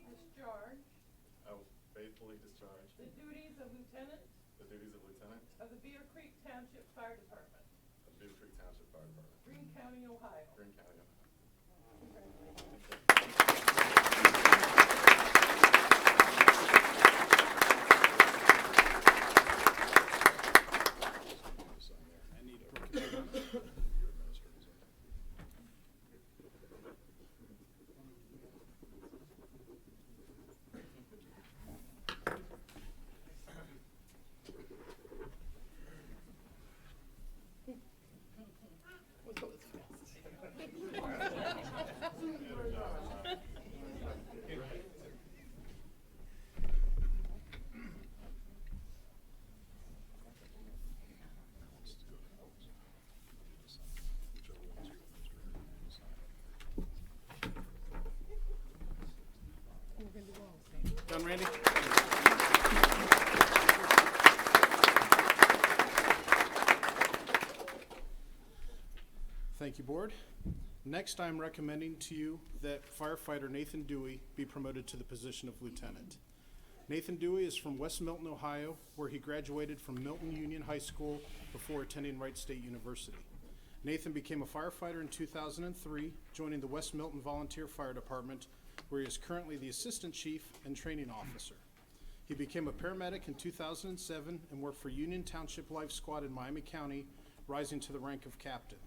discharge the duties of lieutenant of the Beavercreek Township Fire Department, Greene County, Ohio. Congratulations. I need a We'll go as fast. We're gonna do all the same. Done, Randy? Thank you, Board. Next, I'm recommending to you that firefighter Nathan Dewey be promoted to the position of lieutenant. Nathan Dewey is from West Milton, Ohio, where he graduated from Milton Union High School before attending Wright State University. Nathan became a firefighter in 2003, joining the West Milton Volunteer Fire Department, where he is currently the assistant chief and training officer. He became a paramedic in 2007 and worked for Union Township Life Squad in Miami County, rising to the rank of captain.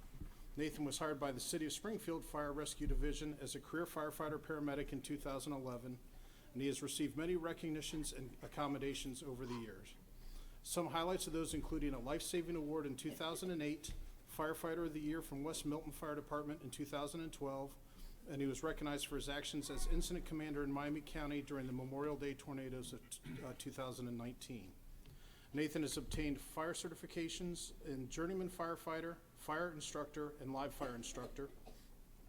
Nathan was hired by the City of Springfield Fire Rescue Division as a career firefighter paramedic in 2011, and he has received many recognitions and accommodations over the years. Some highlights of those including a life-saving award in 2008, Firefighter of the Year from West Milton Fire Department in 2012, and he was recognized for his actions as incident commander in Miami County during the Memorial Day tornadoes of 2019. Nathan has obtained fire certifications in journeyman firefighter, fire instructor, and live fire instructor.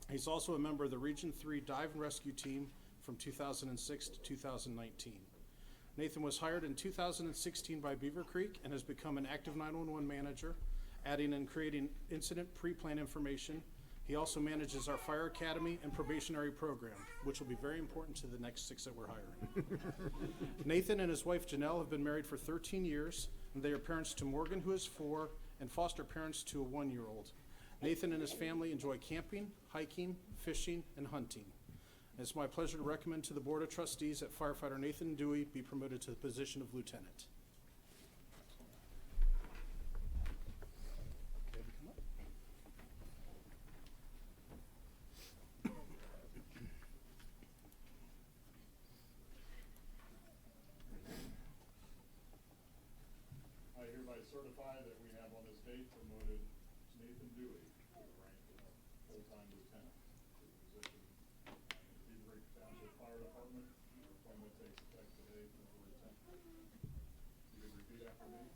He's also a member of the Region 3 Dive and Rescue Team from 2006 to 2019. Nathan was hired in 2016 by Beavercreek and has become an active 911 manager, adding and creating incident pre-plan information. He also manages our fire academy and probationary program, which will be very important to the next 6 that we're hiring. Nathan and his wife Janelle have been married for 13 years, and they are parents to Morgan, who is 4, and foster parents to a 1-year-old. Nathan and his family enjoy camping, hiking, fishing, and hunting. It's my pleasure to recommend to the Board of Trustees that firefighter Nathan Dewey be promoted to the position of lieutenant. I hereby certify that we have on this date promoted Nathan Dewey to the rank of full-time lieutenant to the position in the Beavercreek Township Fire Department. The appointment takes effect today for the lieutenant. You can repeat after me.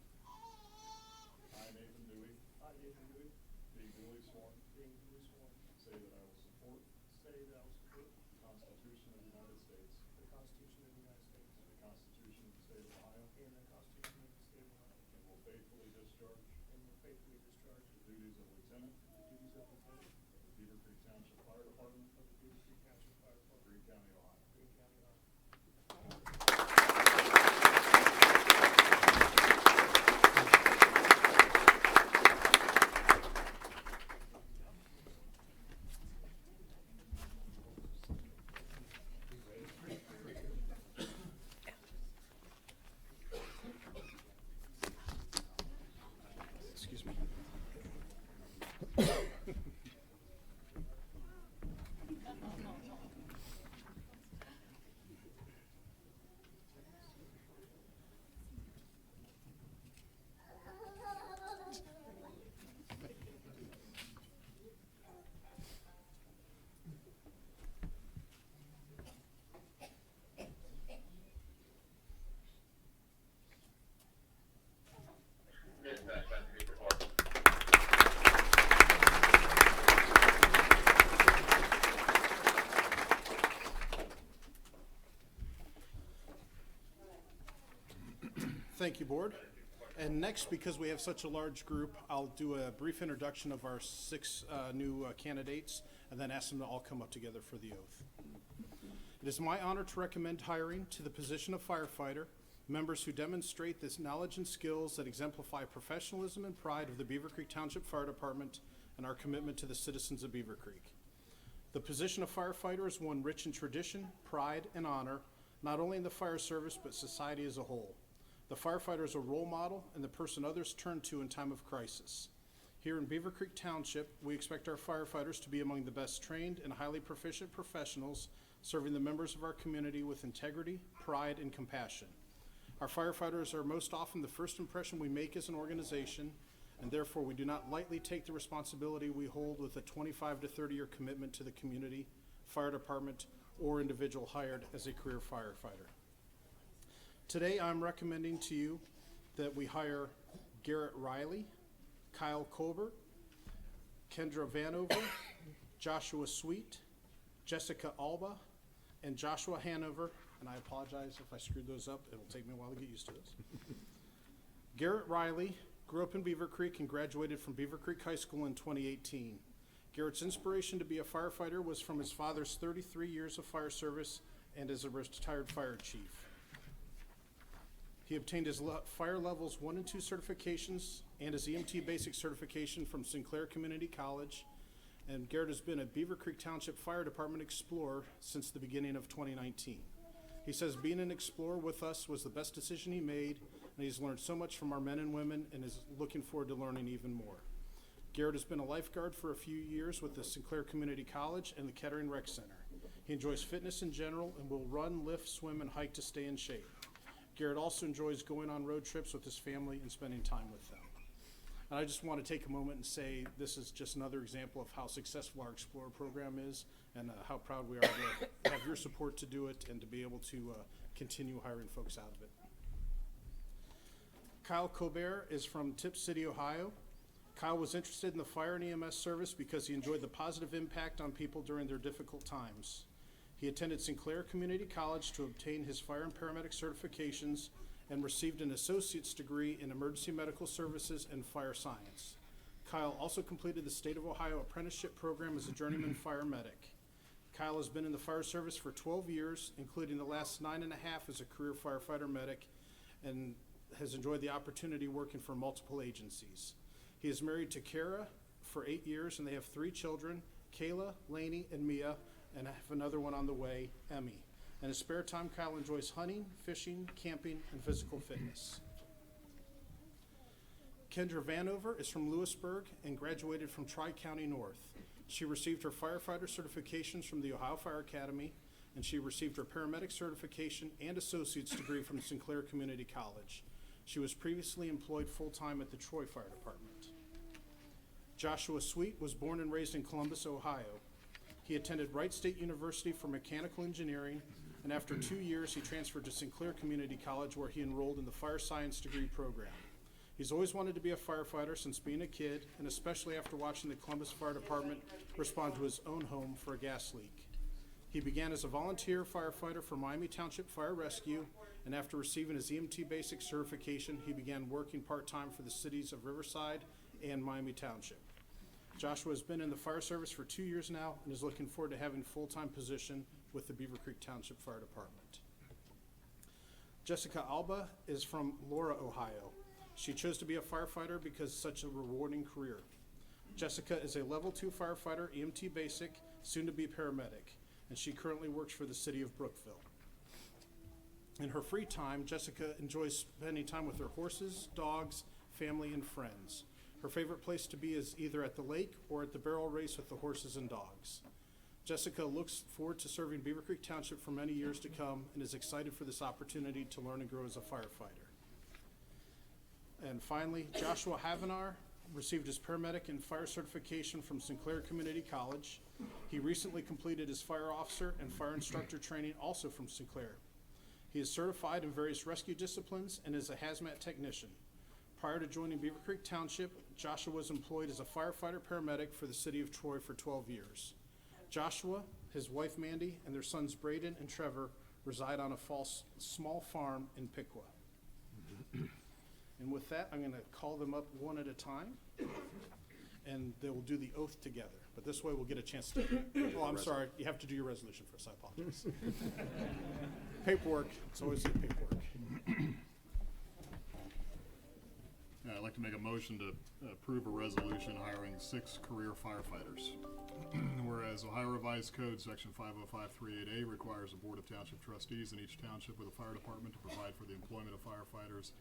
I, Nathan Dewey. I, Nathan Dewey. Being duly sworn. Being duly sworn. Say that I will support. Say that I will support. The Constitution of the United States. The Constitution of the United States. And the Constitution of the State of Ohio. And the Constitution of the State of Ohio. And will faithfully discharge. And will faithfully discharge. The duties of lieutenant. The duties of lieutenant. Of the Beavercreek Township Fire Department. Of the Beavercreek Township Fire Department. Green County, Ohio. Green County, Ohio. Excuse me. Thank you, Board. And next, because we have such a large group, I'll do a brief introduction of our 6 new candidates and then ask them to all come up together for the oath. It is my honor to recommend hiring to the position of firefighter members who demonstrate this knowledge and skills that exemplify professionalism and pride of the Beavercreek Township Fire Department and our commitment to the citizens of Beavercreek. The position of firefighter is one rich in tradition, pride, and honor, not only in the fire service, but society as a whole. The firefighter is a role model and the person others turn to in time of crisis. Here in Beavercreek Township, we expect our firefighters to be among the best trained and highly proficient professionals, serving the members of our community with integrity, pride, and compassion. Our firefighters are most often the first impression we make as an organization, and therefore we do not lightly take the responsibility we hold with a 25 to 30-year commitment to the community, fire department, or individual hired as a career firefighter. Today, I'm recommending to you that we hire Garrett Riley, Kyle Colbert, Kendra Vanover, Joshua Sweet, Jessica Alba, and Joshua Hanover, and I apologize if I screwed those up. It'll take me a while to get used to this. Garrett Riley grew up in Beavercreek and graduated from Beavercreek High School in 2018. Garrett's inspiration to be a firefighter was from his father's 33 years of fire service and as a retired fire chief. He obtained his fire levels 1 and 2 certifications and his EMT basic certification from Sinclair Community College. And Garrett has been a Beavercreek Township Fire Department Explorer since the beginning of 2019. He says being an Explorer with us was the best decision he made, and he's learned so much from our men and women and is looking forward to learning even more. Garrett has been a lifeguard for a few years with the Sinclair Community College and the Kettering Rec Center. He enjoys fitness in general and will run, lift, swim, and hike to stay in shape. Garrett also enjoys going on road trips with his family and spending time with them. And I just want to take a moment and say this is just another example of how successful our Explorer program is and how proud we are to have your support to do it and to be able to continue hiring folks out of it. Kyle Colbert is from Tip City, Ohio. Kyle was interested in the fire and EMS service because he enjoyed the positive impact on people during their difficult times. He attended Sinclair Community College to obtain his fire and paramedic certifications and received an associate's degree in emergency medical services and fire science. Kyle also completed the State of Ohio apprenticeship program as a journeyman fire medic. Kyle has been in the fire service for 12 years, including the last 9.5 as a career firefighter medic, and has enjoyed the opportunity working for multiple agencies. He is married to Kara for 8 years, and they have 3 children, Kayla, Lainey, and Mia, and have another one on the way, Emmy. In his spare time, Kyle enjoys hunting, fishing, camping, and physical fitness. Kendra Vanover is from Lewisburg and graduated from Tri-County North. She received her firefighter certifications from the Ohio Fire Academy, and she received her paramedic certification and associate's degree from Sinclair Community College. She was previously employed full-time at the Troy Fire Department. Joshua Sweet was born and raised in Columbus, Ohio. He attended Wright State University for mechanical engineering, and after 2 years, he transferred to Sinclair Community College, where he enrolled in the fire science degree program. He's always wanted to be a firefighter since being a kid, and especially after watching the Columbus Fire Department respond to his own home for a gas leak. He began as a volunteer firefighter for Miami Township Fire Rescue, and after receiving his EMT basic certification, he began working part-time for the cities of Riverside and Miami Township. Joshua has been in the fire service for 2 years now and is looking forward to having a full-time position with the Beavercreek Township Fire Department. Jessica Alba is from Laura, Ohio. She chose to be a firefighter because it's such a rewarding career. Jessica is a level 2 firefighter, EMT basic, soon to be paramedic, and she currently works for the city of Brookville. In her free time, Jessica enjoys spending time with her horses, dogs, family, and friends. Her favorite place to be is either at the lake or at the barrel race with the horses and dogs. Jessica looks forward to serving Beavercreek Township for many years to come and is excited for this opportunity to learn and grow as a firefighter. And finally, Joshua Havenar received his paramedic and fire certification from Sinclair Community College. He recently completed his fire officer and fire instructor training also from Sinclair. He is certified in various rescue disciplines and is a hazmat technician. Prior to joining Beavercreek Township, Joshua was employed as a firefighter paramedic for the city of Troy for 12 years. Joshua, his wife Mandy, and their sons Braden and Trevor reside on a small farm in Piqua. And with that, I'm going to call them up one at a time, and they will do the oath together. But this way we'll get a chance to, oh, I'm sorry, you have to do your resolution first, I apologize. Paperwork, it's always the paperwork. I'd like to make a motion to approve a resolution hiring 6 career firefighters. Whereas Ohio Revised Code, Section 50538A requires a Board of Township Trustees in each township with a fire department to provide for the employment of firefighters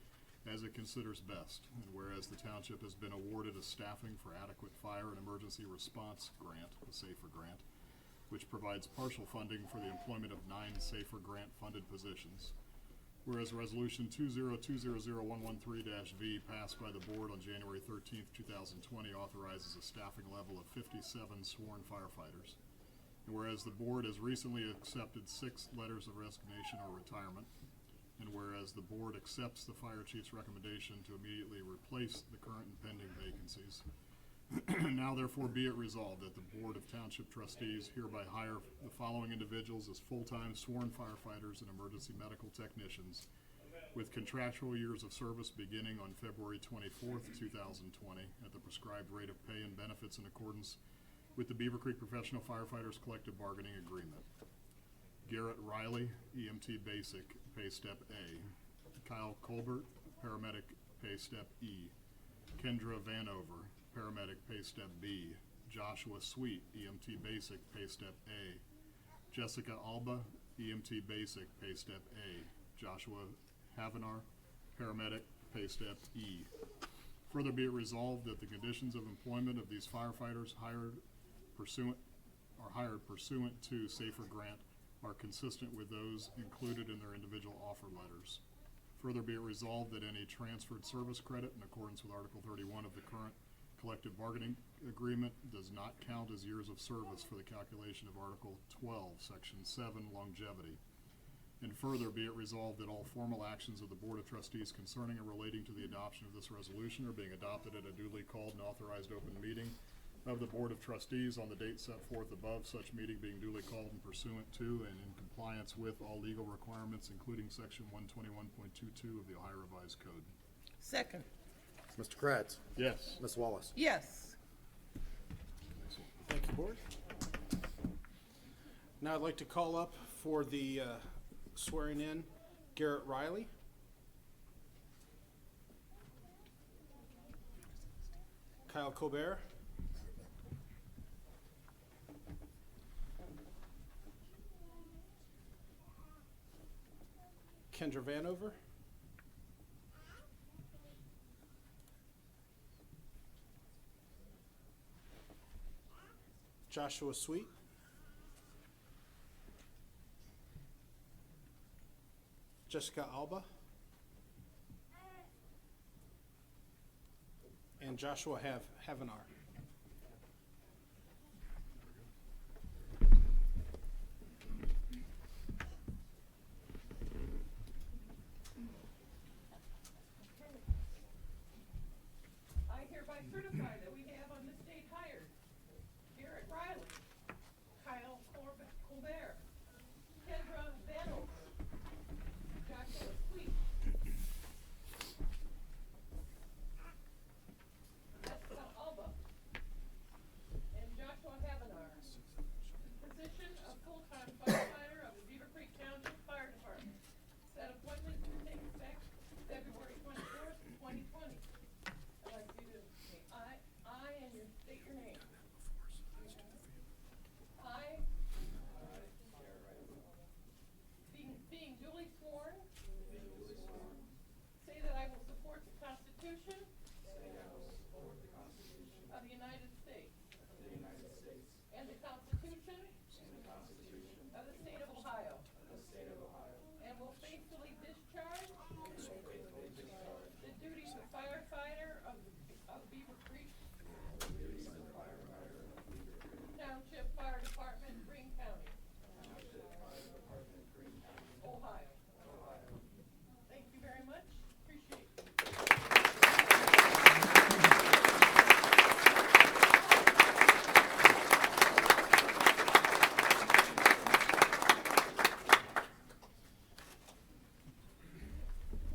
as it considers best. And whereas the township has been awarded a staffing for adequate fire and emergency response grant, the SAFER grant, which provides partial funding for the employment of 9 SAFER grant funded positions. Whereas Resolution 202001113-V passed by the board on January 13th, 2020 authorizes a staffing level of 57 sworn firefighters. And whereas the board has recently accepted 6 letters of resignation or retirement, and whereas the board accepts the fire chief's recommendation to immediately replace the current and pending vacancies, now therefore be it resolved that the Board of Township Trustees hereby hire the following individuals as full-time sworn firefighters and emergency medical technicians with contractual years of service beginning on February 24th, 2020 at the prescribed rate of pay and benefits in accordance with the Beavercreek Professional Firefighters Collective Bargaining Agreement. Garrett Riley, EMT Basic, Pay Step A. Kyle Colbert, Paramedic, Pay Step E. Kendra Vanover, Paramedic, Pay Step B. Joshua Sweet, EMT Basic, Pay Step A. Jessica Alba, EMT Basic, Pay Step A. Joshua Havenar, Paramedic, Pay Step E. Further be it resolved that the conditions of employment of these firefighters hired pursuant to SAFER grant are consistent with those included in their individual offer letters. Further be it resolved that any transferred service credit in accordance with Article 31 of the current collective bargaining agreement does not count as years of service for the calculation of Article 12, Section 7, longevity. And further, be it resolved that all formal actions of the Board of Trustees concerning or relating to the adoption of this resolution are being adopted at a duly called and authorized open meeting of the Board of Trustees on the date set forth above, such meeting being duly called and pursuant to and in compliance with all legal requirements, including Section 121.22 of the Ohio Revised Code. Second. Mr. Kratz, Yes. Ms. Wallace. Yes. Thank you, Board. Now I'd like to call up for the swearing in Garrett Riley. Kyle Colbert. Kendra Vanover. Joshua Sweet. Jessica Alba. And Joshua Havenar. I hereby certify that we have on this date hired Garrett Riley, Kyle Colbert, Kendra Vanover, Joshua Sweet, Jessica Alba, and Joshua Havenar to the position of full-time firefighter of the Beavercreek Township Fire Department. That appointment to take effect February 24th, 2020. I'd like you to say I, and you state your name. I, being duly sworn, say that I will support the Constitution of the United States and the Constitution of the State of Ohio, and will faithfully discharge the duties of firefighter of Beavercreek Township Fire Department, Greene County, Ohio. Thank you very much. Appreciate it.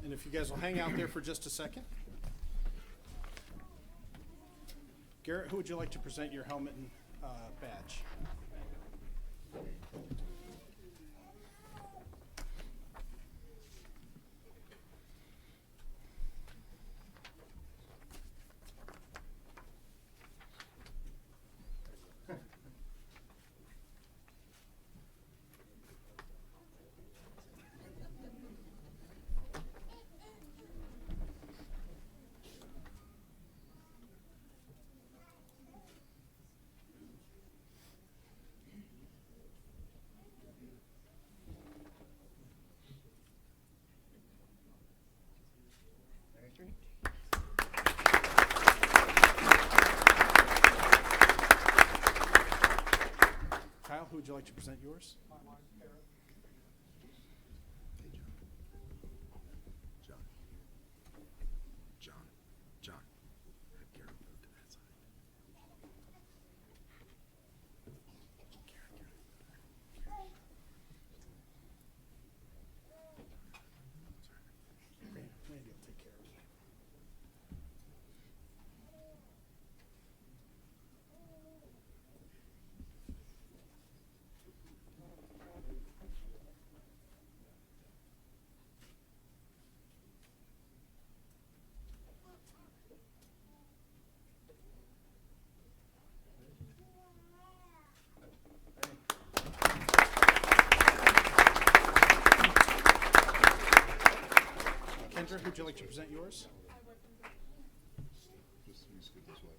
And if you guys will hang out there for just a second. Garrett, who would you like to present your helmet and badge? Kyle, who would you like to present yours? John. John. Have Garrett move to that side. Randy will take care of you. Kendra, who would you like to present yours? Just you scoot this way.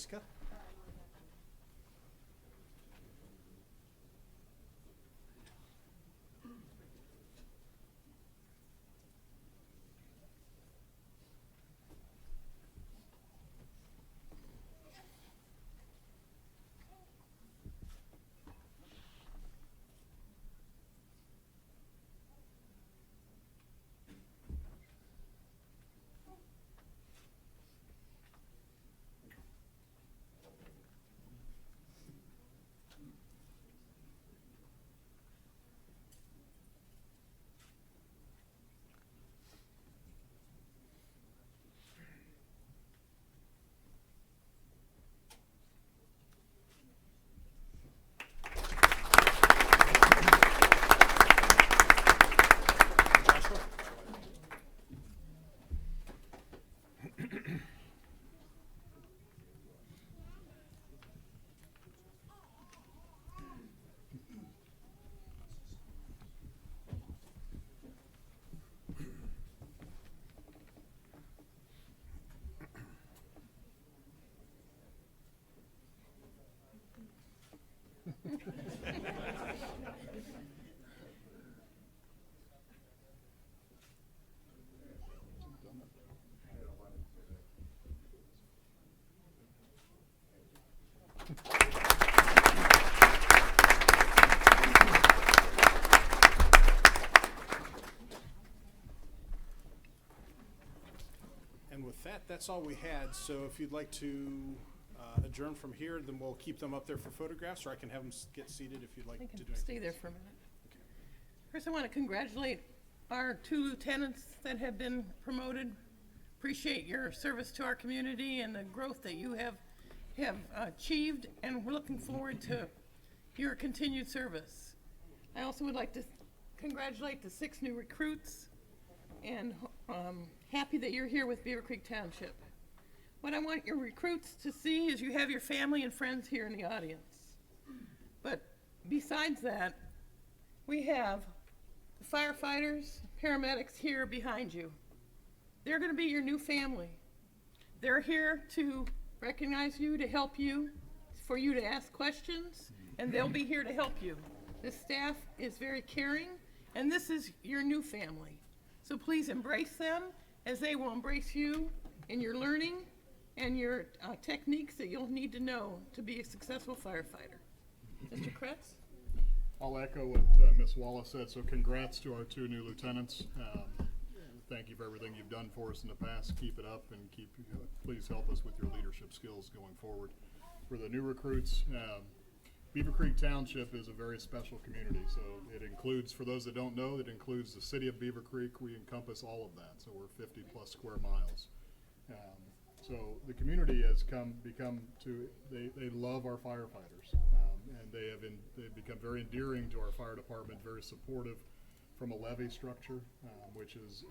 Jessica. Joshua. And with that, that's all we had. So if you'd like to adjourn from here, then we'll keep them up there for photographs, or I can have them get seated if you'd like They to can do anything. stay there for a minute. First, I want to congratulate our 2 lieutenants that have been promoted. Appreciate your service to our community and the growth that you have achieved, and we're looking forward to your continued service. I also would like to congratulate the 6 new recruits, and happy that you're here with Beavercreek Township. What I want your recruits to see is you have your family and friends here in the audience. But besides that, we have the firefighters, paramedics here behind you. They're going to be your new family. They're here to recognize you, to help you, for you to ask questions, and they'll be here to help you. This staff is very caring, and this is your new family. So please embrace them as they will embrace you in your learning and your techniques that you'll need to know to be a successful firefighter. Mr. Kretz? I'll echo what Ms. Wallace said, so congrats to our 2 new lieutenants. Thank you for everything you've done for us in the past. Keep it up, and please help us with your leadership skills going forward. For the new recruits, Beavercreek Township is a very special community, so it includes, for those that don't know, it includes the city of Beavercreek. We encompass all of that, so we're 50 plus square miles. So the community has they love our firefighters, and they've become very endearing to our fire department, very supportive from a levy structure, which has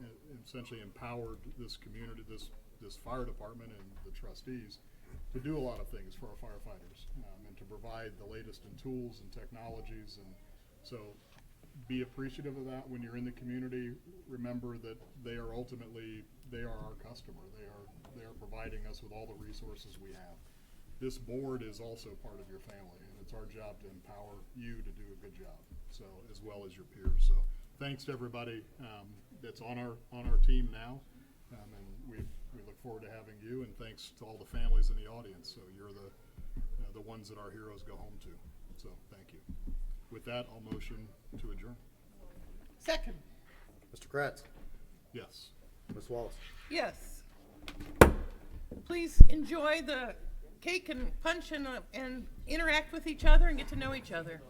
essentially empowered this community, this fire department and the trustees to do a lot of things for our firefighters, and to provide the latest in tools and technologies. And so be appreciative of that when you're in the community. Remember that they are our customer. They are providing us with all the resources we have. This board is also part of your family, and it's our job to empower you to do a good job, so as well as your peers. So thanks to everybody that's on our team now, and we look forward to having you, and thanks to all the families in the audience. So you're the ones that our heroes go home to. So thank you. With that, I'll motion to adjourn. Second. Mr. Kratz? Yes. Ms. Wallace? Yes. Please enjoy the cake and punch and interact with each other and get to know each other.